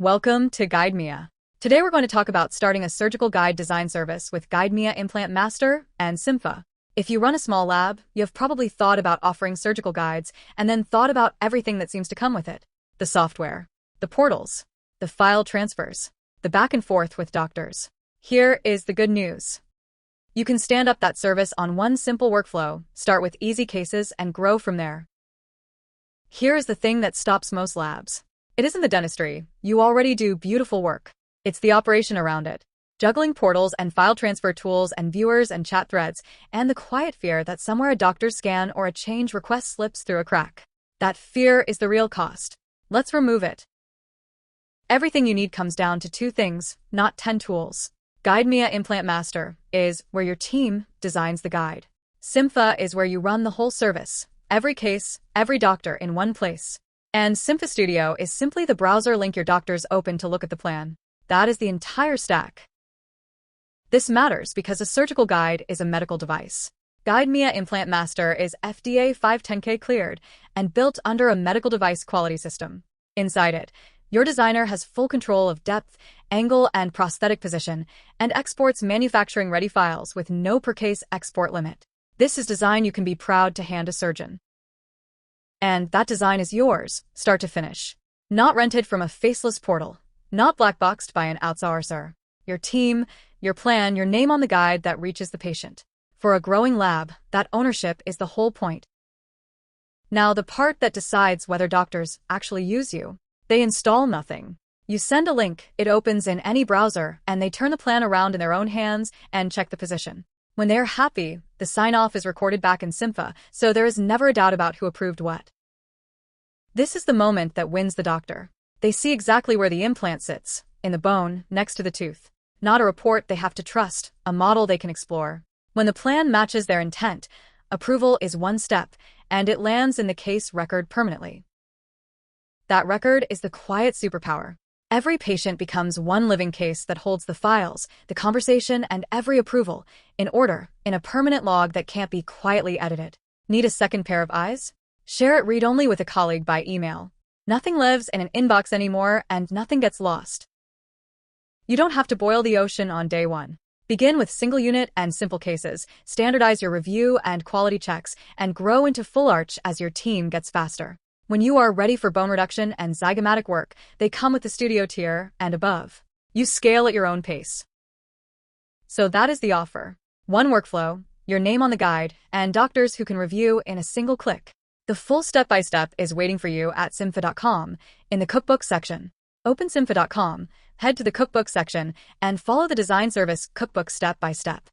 Welcome to GuideMia. Today we're going to talk about starting a surgical guide design service with GuideMia Implant Master and cympha. If you run a small lab, you've probably thought about offering surgical guides and then thought about everything that seems to come with it. The software, the portals, the file transfers, the back and forth with doctors. Here is the good news. You can stand up that service on one simple workflow, start with easy cases, and grow from there. Here is the thing that stops most labs. It isn't the dentistry. You already do beautiful work. It's the operation around it. Juggling portals and file transfer tools and viewers and chat threads, and the quiet fear that somewhere a doctor's scan or a change request slips through a crack. That fear is the real cost. Let's remove it. Everything you need comes down to two things, not 10 tools. GuideMia Implant Master is where your team designs the guide. cympha is where you run the whole service, every case, every doctor in one place. And cympha Studio is simply the browser link your doctors open to look at the plan. That is the entire stack. This matters because a surgical guide is a medical device. GuideMia Implant Master is FDA 510(k) cleared and built under a medical device quality system. Inside it, your designer has full control of depth, angle, and prosthetic position, and exports manufacturing-ready files with no per-case export limit. This is design you can be proud to hand a surgeon. And that design is yours, start to finish. Not rented from a faceless portal. Not blackboxed by an outsourcer. Your team, your plan, your name on the guide that reaches the patient. For a growing lab, that ownership is the whole point. Now, the part that decides whether doctors actually use you. They install nothing. You send a link, it opens in any browser, and they turn the plan around in their own hands and check the position. When they are happy, the sign-off is recorded back in cympha, so there is never a doubt about who approved what. This is the moment that wins the doctor. They see exactly where the implant sits, in the bone, next to the tooth. Not a report they have to trust, a model they can explore. When the plan matches their intent, approval is one step, and it lands in the case record permanently. That record is the quiet superpower. Every patient becomes one living case that holds the files, the conversation, and every approval, in order, in a permanent log that can't be quietly edited. Need a second pair of eyes? Share it read-only with a colleague by email. Nothing lives in an inbox anymore, and nothing gets lost. You don't have to boil the ocean on day one. Begin with single unit and simple cases, standardize your review and quality checks, and grow into full arch as your team gets faster. When you are ready for bone reduction and zygomatic work, they come with the studio tier and above. You scale at your own pace. So that is the offer. One workflow, your name on the guide, and doctors who can review in a single click. The full step-by-step is waiting for you at cympha.com in the cookbook section. Open cympha.com, head to the cookbook section, and follow the design service cookbook step by step.